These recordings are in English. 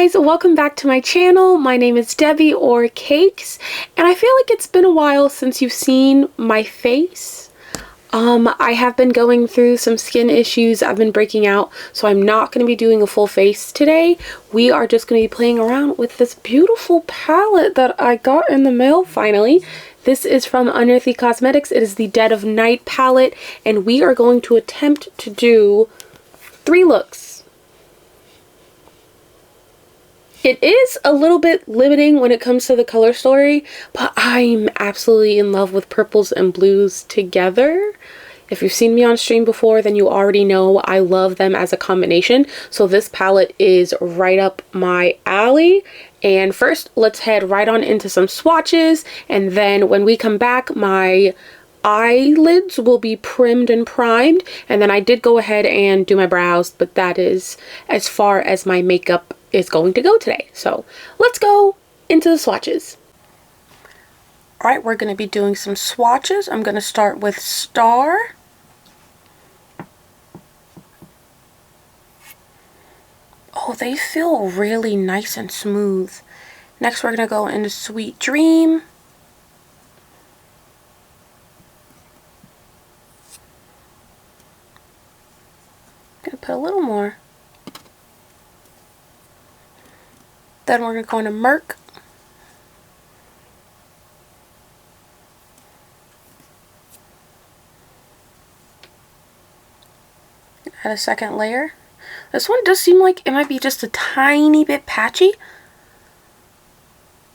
guys, welcome back to my channel. My name is Debbie or Cakes, and I feel like it's been a while since you've seen my face. I have been going through some skin issues. I've been breaking out, so I'm not going to be doing a full face today. We are just going to be playing around with this beautiful palette that I got in the mail finally. This is from Unearthly Cosmetics. It is the Dead of Night palette, and we are going to attempt to do 3 looks. It is a little bit limiting when it comes to the color story, but I'm absolutely in love with purples and blues together. If you've seen me on stream before, then you already know I love them as a combination. So this palette is right up my alley. And first, let's head right on into some swatches. And then when we come back, my eyelids will be primmed and primed. And then I did go ahead and do my brows, but that is as far as my makeup is going to go today. So let's go into the swatches. Alright, we're going to be doing some swatches. I'm going to start with Star. Oh, they feel really nice and smooth. Next, we're going to go into Sweet Dream. I'm going to put a little more. Then we're going to go into Merc. Add a second layer. This one does seem like it might be just a tiny bit patchy.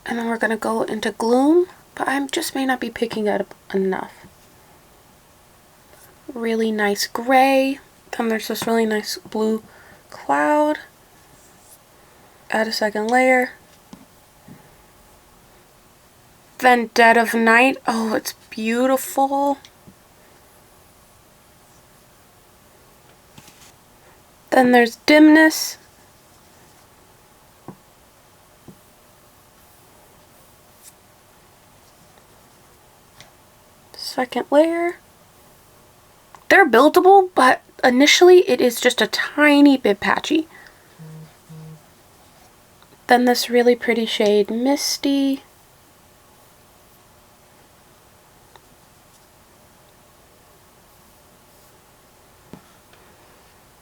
And then we're going to go into Gloom, but I just may not be picking it up enough. Really nice gray. Then there's this really nice blue cloud. Add a second layer. Then Dead of Night. Oh, it's beautiful. Then there's Dimness. Second layer. They're buildable, but initially it is just a tiny bit patchy. Then this really pretty shade, Misty.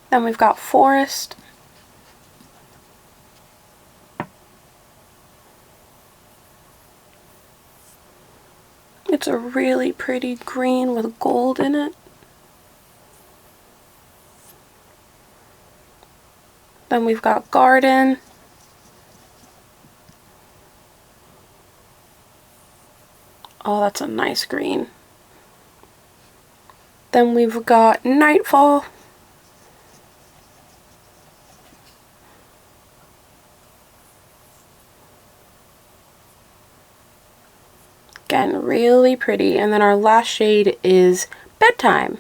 Then we've got Forest. It's a really pretty green with gold in it. Then we've got Garden. Oh, that's a nice green. Then we've got Nightfall. Again, really pretty. And then our last shade is Bedtime.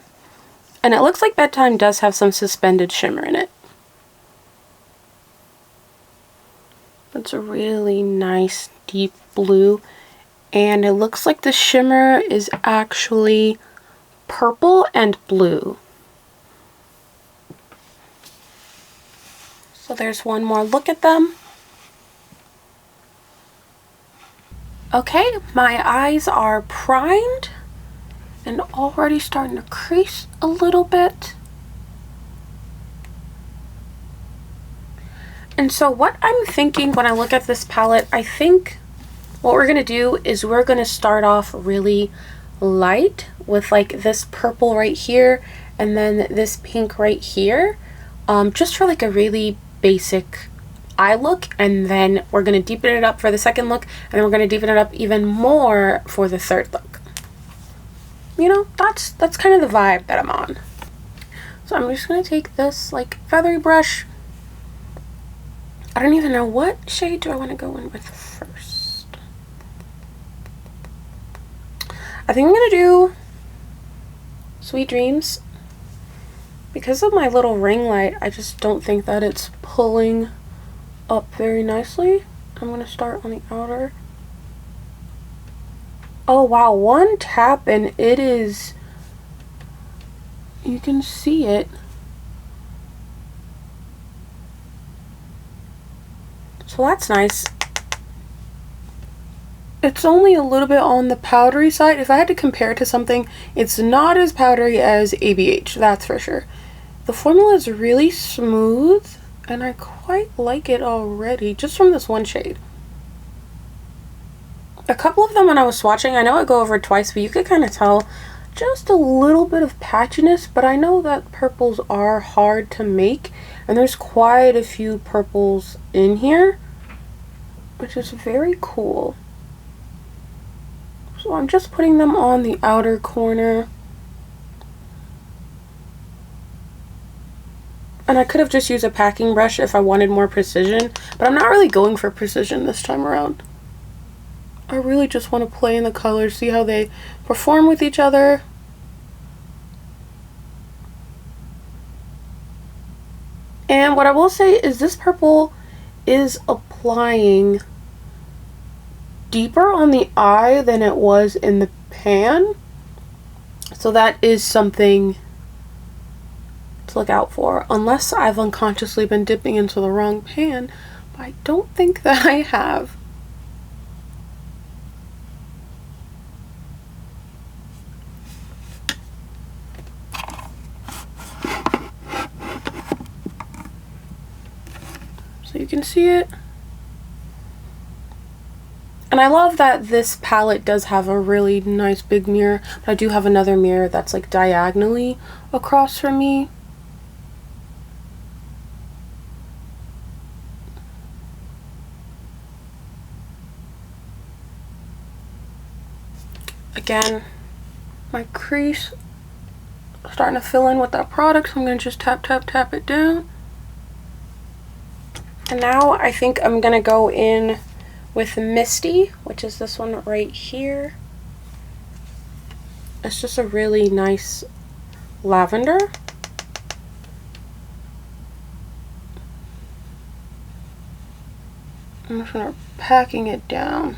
And it looks like Bedtime does have some suspended shimmer in it. It's a really nice deep blue. And it looks like the shimmer is actually purple and blue. So there's one more look at them. Okay, my eyes are primed and already starting to crease a little bit. And so what I'm thinking when I look at this palette, I think what we're going to do is we're going to start off really light with like this purple right here and then this pink right here, just for like a really basic eye look, and then we're going to deepen it up for the second look, and then we're going to deepen it up even more for the third look. You know, that's kind of the vibe that I'm on. So I'm just going to take this like feathery brush. I don't even know what shade do I want to go in with first. I think I'm going to do Sweet Dreams. Because of my little ring light, I just don't think that it's pulling up very nicely. I'm going to start on the outer. Oh wow, one tap and it is, you can see it. So that's nice. It's only a little bit on the powdery side. If I had to compare it to something, it's not as powdery as ABH, that's for sure. The formula is really smooth, and I quite like it already, just from this one shade. A couple of them when I was swatching, I know I go over it twice, but you could kind of tell just a little bit of patchiness, but I know that purples are hard to make, and there's quite a few purples in here, which is very cool. So I'm just putting them on the outer corner. And I could have just used a packing brush if I wanted more precision, but I'm not really going for precision this time around. I really just want to play in the colors, see how they perform with each other. And what I will say is this purple is applying deeper on the eye than it was in the pan. So that is something to look out for, unless I've unconsciously been dipping into the wrong pan, but I don't think that I have. So you can see it. And I love that this palette does have a really nice big mirror, but I do have another mirror that's like diagonally across from me. Again, my crease starting to fill in with that product, so I'm going to just tap, tap, tap it down. And now I think I'm going to go in with Misty, which is this one right here. It's just a really nice lavender. I'm just going to packing it down.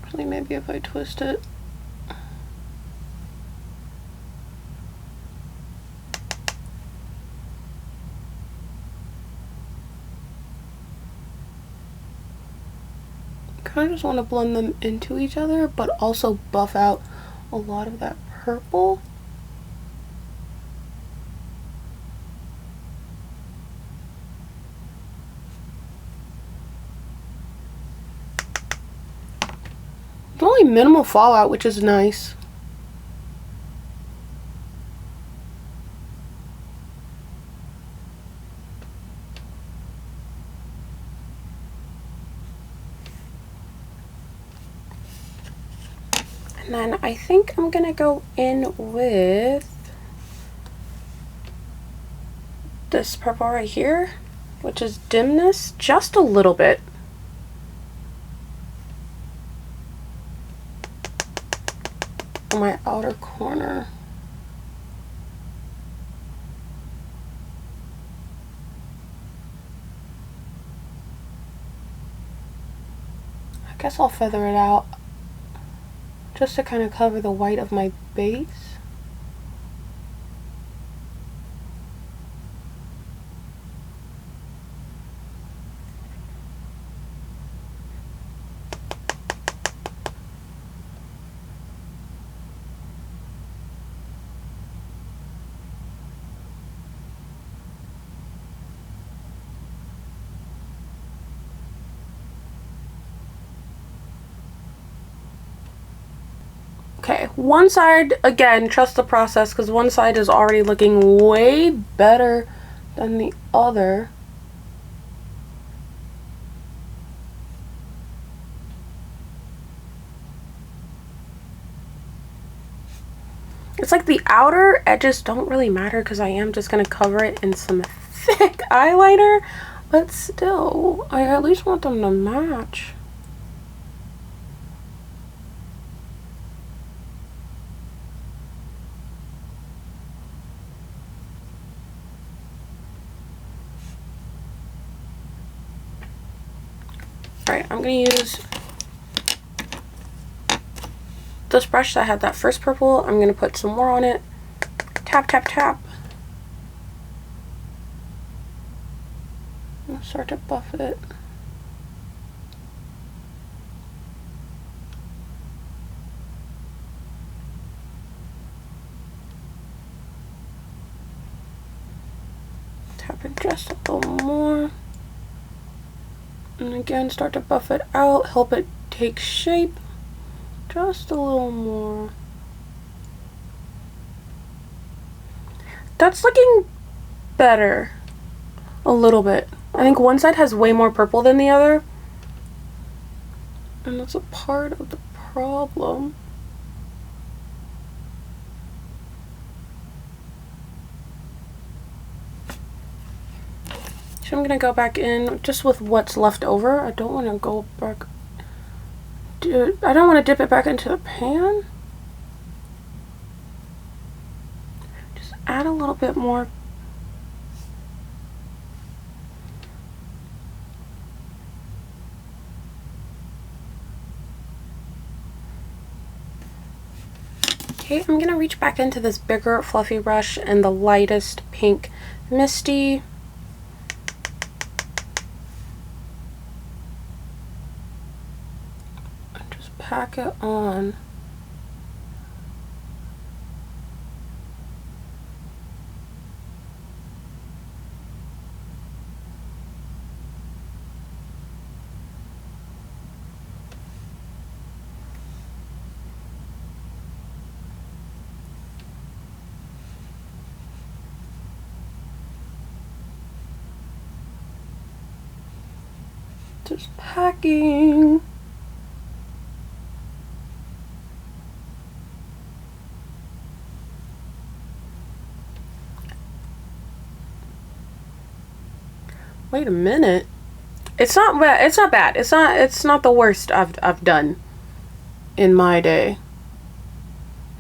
Actually, maybe if I twist it. I just want to blend them into each other, but also buff out a lot of that purple. There's only minimal fallout, which is nice. And then I think I'm gonna go in with this purple right here, which is dimness, just a little bit. On my outer corner. I guess I'll feather it out just to kind of cover the white of my base. Okay, one side, again, trust the process, because one side is already looking way better than the other. It's like the outer edges don't really matter because I am just going to cover it in some thick eyeliner, but still, I at least want them to match. Alright, I'm going to use this brush that had that first purple, I'm gonna put some more on it. Tap, tap, tap. I'm gonna start to buff it. Tap it just a little more. And again, start to buff it out, help it take shape. Just a little more. That's looking better. A little bit. I think one side has way more purple than the other. And that's a part of the problem. So I'm gonna go back in just with what's left over. I don't want to go back. Dude, I don't want to dip it back into the pan. Just add a little bit more. Okay, I'm gonna reach back into this bigger fluffy brush and the lightest pink Misty. And just pack it on. Just packing. Wait a minute. It's not bad. It's not bad. It's not the worst I've done in my day.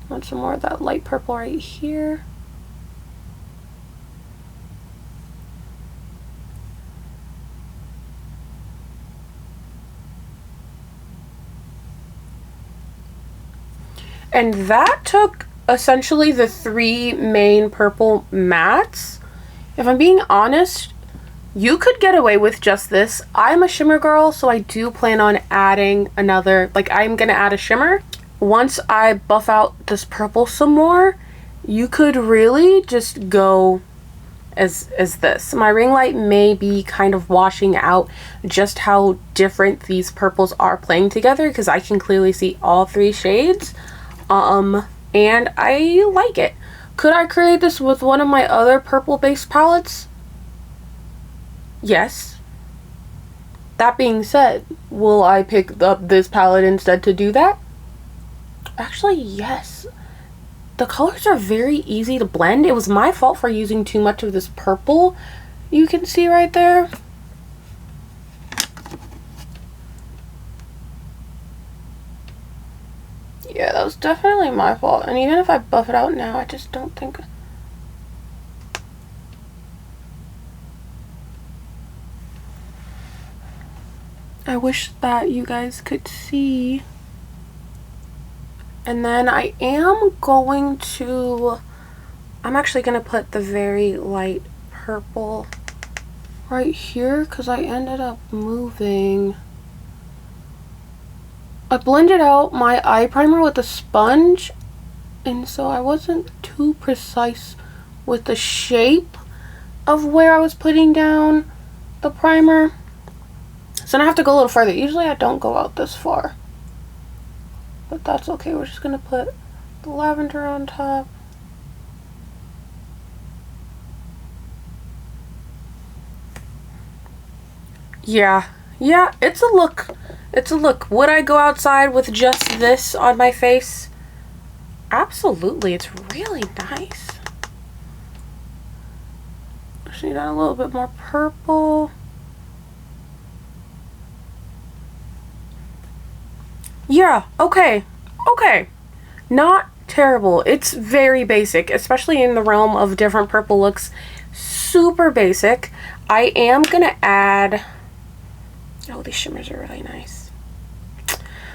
Want some more of that light purple right here. And that took essentially the three main purple mattes. If I'm being honest, you could get away with just this. I'm a shimmer girl, so I do plan on adding another, like I'm gonna add a shimmer. Once I buff out this purple some more, you could really just go as this. My ring light may be kind of washing out just how different these purples are playing together, because I can clearly see all three shades. And I like it. Could I create this with one of my other purple based palettes? Yes. That being said, will I pick up this palette instead to do that? Actually, yes. The colors are very easy to blend. It was my fault for using too much of this purple. You can see right there. Yeah, that was definitely my fault. And even if I buff it out now, I just don't think... I wish that you guys could see. And then I am going to... I'm actually going to put the very light purple right here, because I ended up moving... I blended out my eye primer with a sponge, and so I wasn't too precise with the shape of where I was putting down the primer. So now I have to go a little further. Usually I don't go out this far, but that's okay. We're just gonna put the lavender on top. Yeah, it's a look. It's a look. Would I go outside with just this on my face? Absolutely. It's really nice. Just need a little bit more purple. Yeah, okay. Not terrible. It's very basic, especially in the realm of different purple looks. Super basic. I am gonna add... Oh, these shimmers are really nice.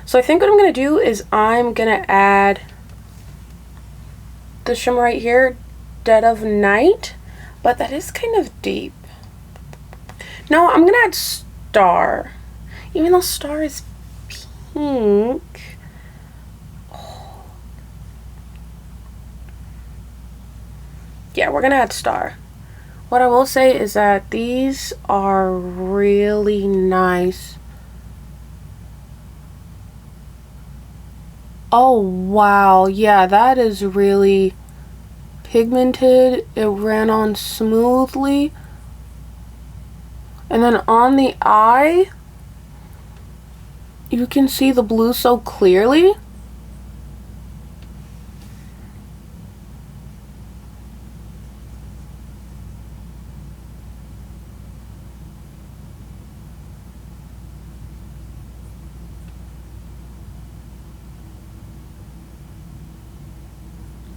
So I think what I'm going to do is I'm going to add the shimmer right here, Dead of Night, but that is kind of deep. No, I'm going to add Star, even though Star is pink. Oh. Yeah, we're going to add Star. What I will say is that these are really nice. Oh wow, yeah, that is really pigmented. It ran on smoothly. And then on the eye, you can see the blue so clearly.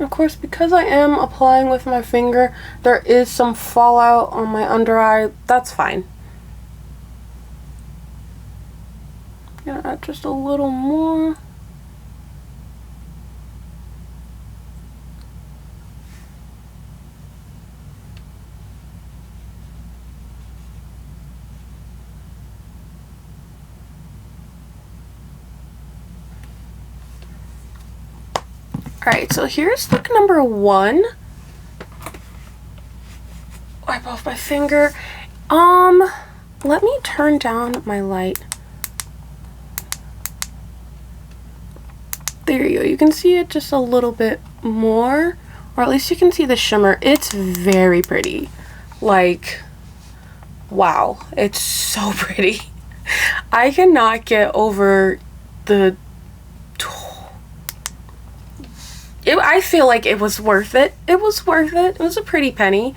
Of course, because I am applying with my finger, there is some fallout on my under eye. That's fine. Gonna add just a little more. Alright, so here's look number 1. Wipe off my finger. Let me turn down my light. There you go. You can see it just a little bit more, or at least you can see the shimmer. It's very pretty. Like, wow, it's so pretty. I cannot get over the I feel like it was worth it. It was worth it. It was a pretty penny.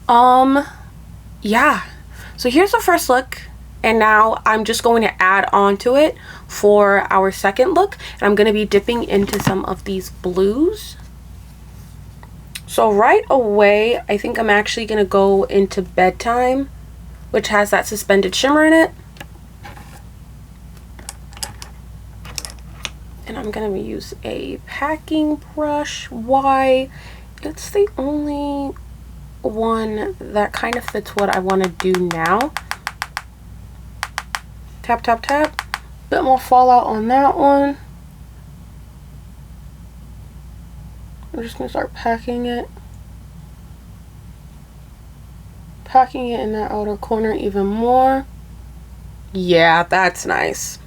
Yeah. So here's the first look, and now I'm just going to add on to it for our second look, and I'm going to be dipping into some of these blues. So right away, I think I'm actually going to go into Bedtime, which has that suspended shimmer in it. And I'm going to use a packing brush. Why? It's the only one that kind of fits what I want to do now. Tap, tap, tap. Bit more fallout on that one. I'm just going to start packing it. Packing it in that outer corner even more. Yeah, that's nice.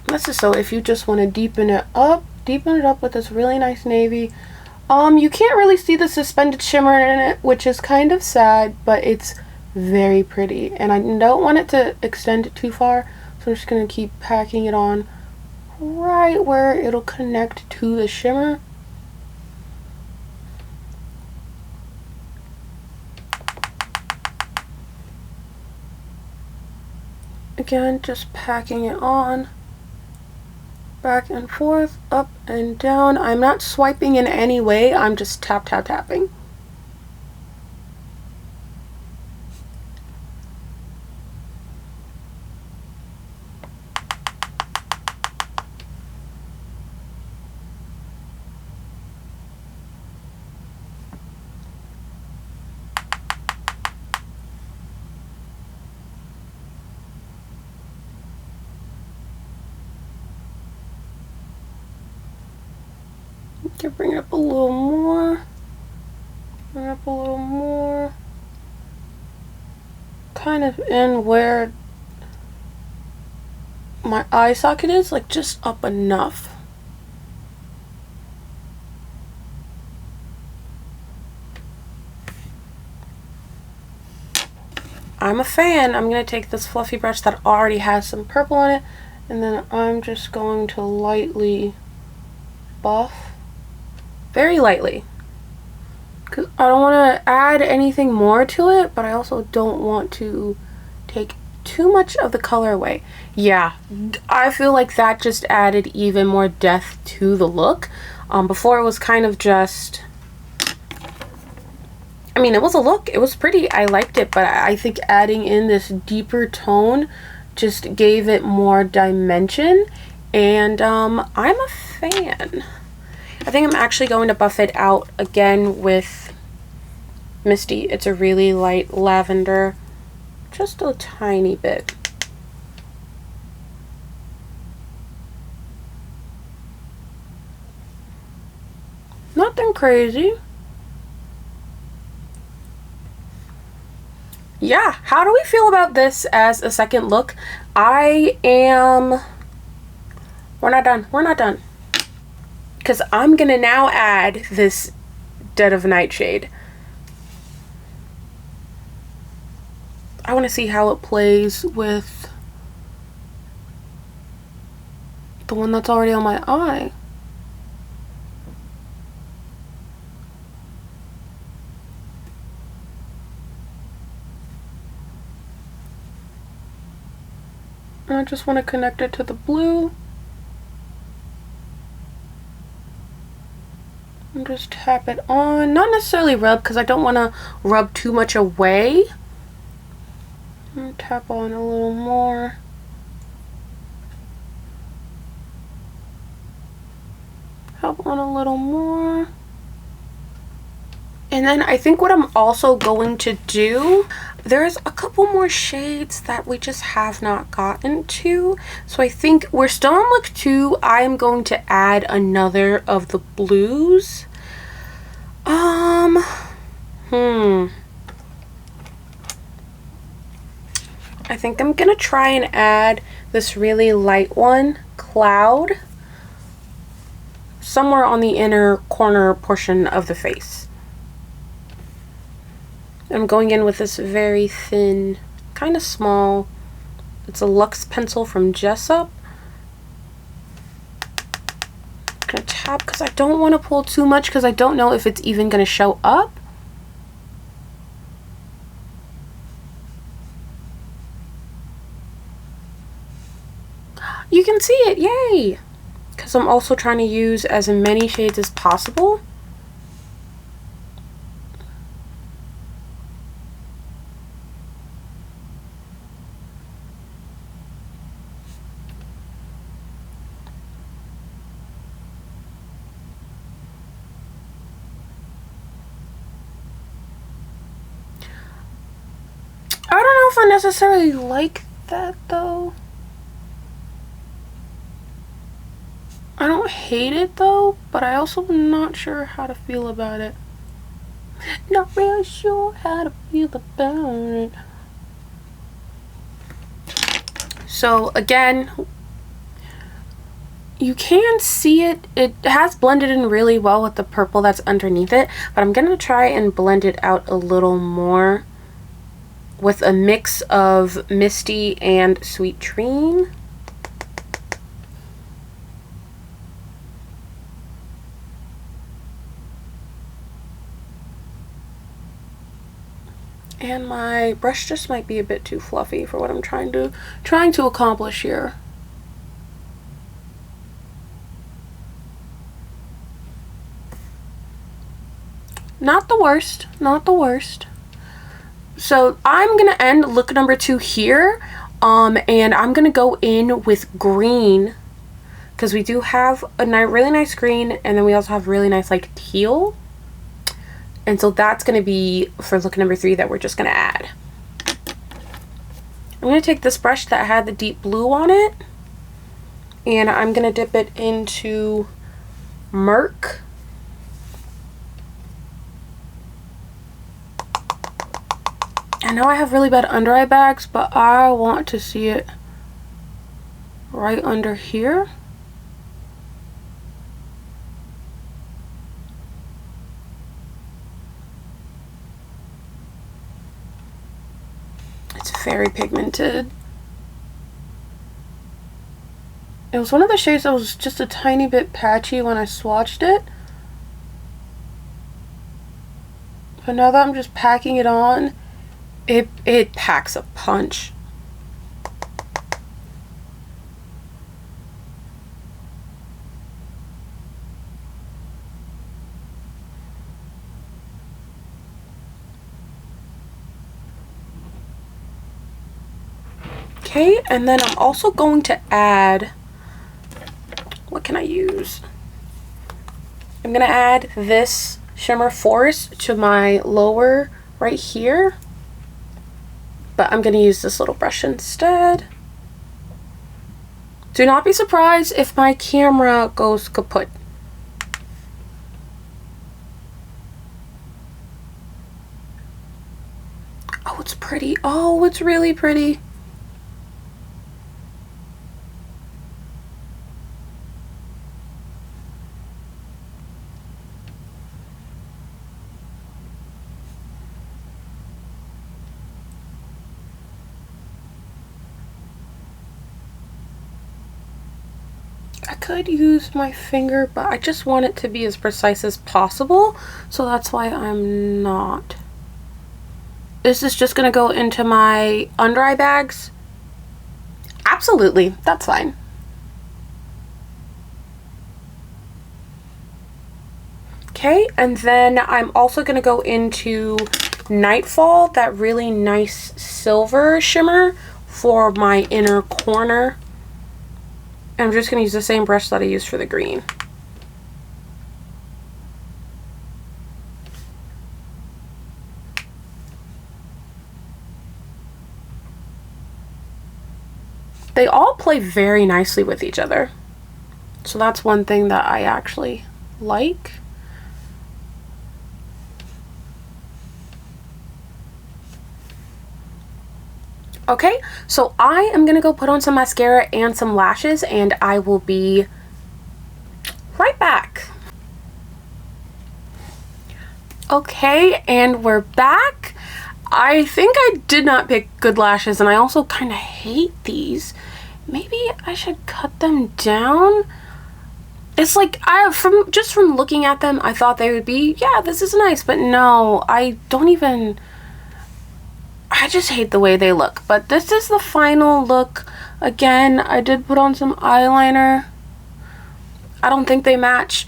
This is so if you just want to deepen it up with this really nice navy. You can't really see the suspended shimmer in it, which is kind of sad, but it's very pretty. And I don't want it to extend it too far, so I'm just going to keep packing it on right where it'll connect to the shimmer. Again, just packing it on. Back and forth, up and down. I'm not swiping in any way, I'm just tap, tap, tapping. Okay, bring it up a little more. Bring it up a little more. Kind of in where my eye socket is, like just up enough. I'm a fan. I'm going to take this fluffy brush that already has some purple on it, and then I'm just going to lightly buff. Very lightly, because I don't want to add anything more to it, but I also don't want to take too much of the color away. Yeah, I feel like that just added even more depth to the look. Before it was kind of just, I mean, it was a look, it was pretty, I liked it, but I think adding in this deeper tone just gave it more dimension, and I'm a fan. I think I'm actually going to buff it out again with Misty. It's a really light lavender, just a tiny bit. Nothing crazy. Yeah, how do we feel about this as a second look? We're not done. We're not done. Because I'm going to now add this Dead of Night shade. I want to see how it plays with the one that's already on my eye. I just want to connect it to the blue. And just tap it on. Not necessarily rub, because I don't want to rub too much away. And tap on a little more. Tap on a little more. And then I think what I'm also going to do, there's a couple more shades that we just have not gotten to. So I think we're still on look 2. I am going to add another of the blues. I think I'm gonna try and add this really light one, Cloud, somewhere on the inner corner portion of the face. I'm going in with this very thin, kind of small, it's a Luxe pencil from Jessup. I'm gonna tap because I don't want to pull too much because I don't know if it's even gonna show up. You can see it, yay! Because I'm also trying to use as many shades as possible. I don't know if I necessarily like that though. I don't hate it though, but I also am not sure how to feel about it. Not really sure how to feel about it. So again, you can see it. It has blended in really well with the purple that's underneath it, but I'm gonna try and blend it out a little more with a mix of Misty and Sweet Dream. And my brush just might be a bit too fluffy for what I'm trying to accomplish here. Not the worst, not the worst. So I'm gonna end look number 2 here, and I'm gonna go in with green because we do have a really nice green, and then we also have really nice like teal. And so that's going to be for look number 3 that we're just going to add. I'm going to take this brush that had the deep blue on it, and I'm going to dip it into Merc. I know I have really bad under eye bags, but I want to see it right under here. Very pigmented. It was one of the shades that was just a tiny bit patchy when I swatched it, but now that I'm just packing it on, it packs a punch. Okay, and then I'm also going to add what can I use? I'm gonna add this shimmer forest to my lower right here, but I'm gonna use this little brush instead. Do not be surprised if my camera goes kaput. Oh, it's pretty. Oh, it's really pretty. I could use my finger, but I just want it to be as precise as possible, so that's why I'm not. Is this just gonna go into my under eye bags? Absolutely, that's fine. Okay, and then I'm also gonna go into Nightfall, that really nice silver shimmer for my inner corner. I'm just going to use the same brush that I used for the green. They all play very nicely with each other. So that's one thing that I actually like. Okay, so I am gonna go put on some mascara and some lashes, and I will be right back. Okay, and we're back. I think I did not pick good lashes, and I also kind of hate these. Maybe I should cut them down. It's like, just from looking at them, I thought they would be, yeah, this is nice, but no, I just hate the way they look. But this is the final look. Again, I did put on some eyeliner. I don't think they match.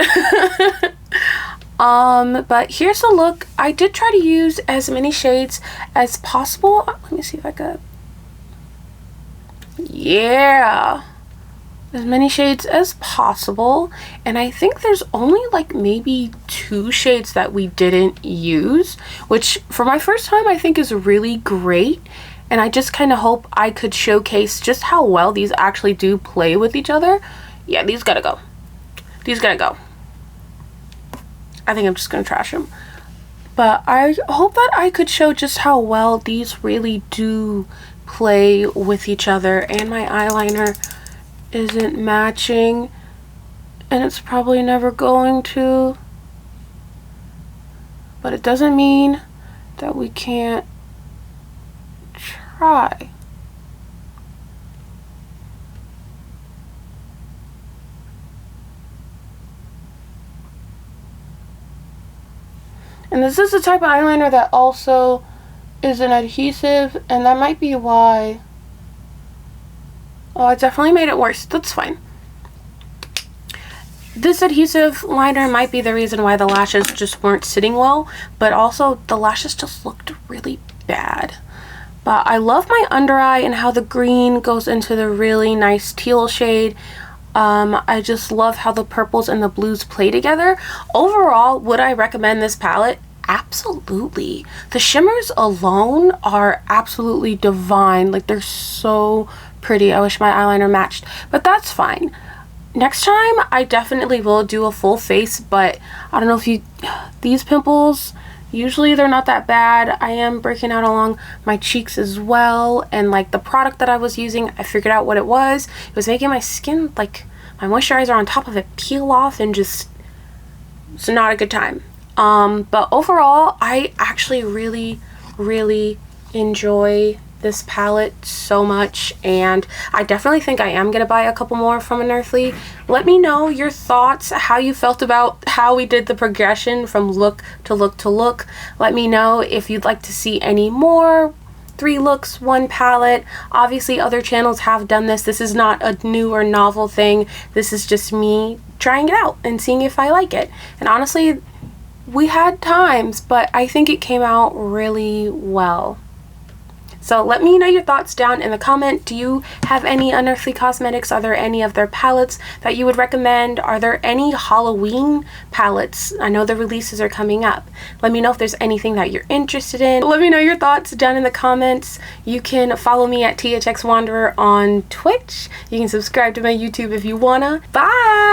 But here's the look. I did try to use as many shades as possible. Let me see if I could. Yeah. As many shades as possible, and I think there's only like maybe 2 shades that we didn't use, which for my first time I think is really great, and I just kind of hope I could showcase just how well these actually do play with each other. Yeah, these gotta go. These gotta go. I think I'm just gonna trash them, but I hope that I could show just how well these really do play with each other, and my eyeliner isn't matching, and it's probably never going to, but it doesn't mean that we can't try. And this is the type of eyeliner that also is an adhesive, and that might be why. Oh, I definitely made it worse. That's fine. This adhesive liner might be the reason why the lashes just weren't sitting well, but also the lashes just looked really bad. But I love my under eye and how the green goes into the really nice teal shade. I just love how the purples and the blues play together. Overall, would I recommend this palette? Absolutely. The shimmers alone are absolutely divine. Like, they're so pretty. I wish my eyeliner matched, but that's fine. Next time I definitely will do a full face, but I don't know if these pimples, usually they're not that bad. I am breaking out along my cheeks as well, and like the product that I was using, I figured out what it was. It was making my skin, like my moisturizer on top of it, peel off, and just, it's not a good time. But overall, I actually really enjoy this palette so much, and I definitely think I am gonna buy a couple more from Unearthly. Let me know your thoughts, how you felt about how we did the progression from look to look to look. Let me know if you'd like to see any more 3 looks, 1 palette. Obviously other channels have done this. This is not a new or novel thing. This is just me trying it out and seeing if I like it. And honestly, we had times, but I think it came out really well. So let me know your thoughts down in the comment. Do you have any Unearthly cosmetics? Are there any of their palettes that you would recommend? Are there any Halloween palettes? I know the releases are coming up. Let me know if there's anything that you're interested in. Let me know your thoughts down in the comments. You can follow me at THX Wanderer on Twitch. You can subscribe to my YouTube if you wanna. Bye!